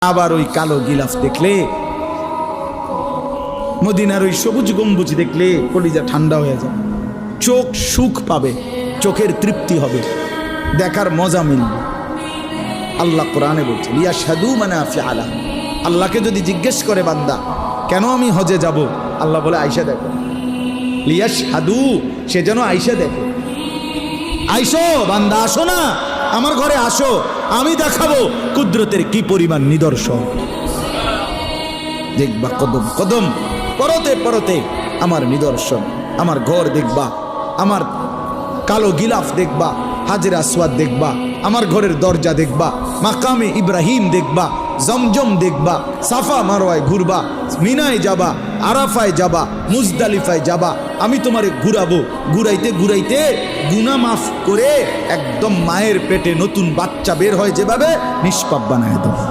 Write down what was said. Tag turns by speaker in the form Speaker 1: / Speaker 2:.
Speaker 1: আবার ওই কালো গিলাফ দেখলে, মদিনার ওই সবুজ গম্বুজ দেখলে কলিজা ঠান্ডা হয়ে যাবে, চোখ সুখ পাবে, চোখের তৃপ্তি হবে, দেখার মজা মিলবে। আল্লাহ কোরআনে বলছে লিয়াশহাদু মানাফিআ লাহুম। আল্লাহকে যদি জিজ্ঞেস করে বান্দা কেন আমি হজে যাব, আল্লাহ বলে আয়েশা দেখো, লিয়াশহাদু, সে যেন আয়েশা দেখে। আইসো বান্দা, আসো না আমার ঘরে, আসো, আমি দেখাবো কুদরতের কি পরিমাণ নিদর্শন। দেখবা কদম কদম, পরতে পরতে আমার নিদর্শন, আমার ঘর দেখবা, আমার কালো গিলাফ দেখবা, হাজরে আসওয়াদ দেখবা, আমার ঘরের দরজা দেখবা, মাকামে ইব্রাহিম দেখবা, জমজম দেখবা, সাফা মারওয়ায় ঘুরবা, মিনায় যাবা, আরাফায় যাবা, মুজদালিফায় যাবা, আমি তোমারে ঘুরাবো, ঘুরাইতে ঘুরাইতে গুনাহ মাফ করে একদম মায়ের পেটে নতুন বাচ্চা বের হয় যেভাবে, নিষ্পাপ বানায় দেবো।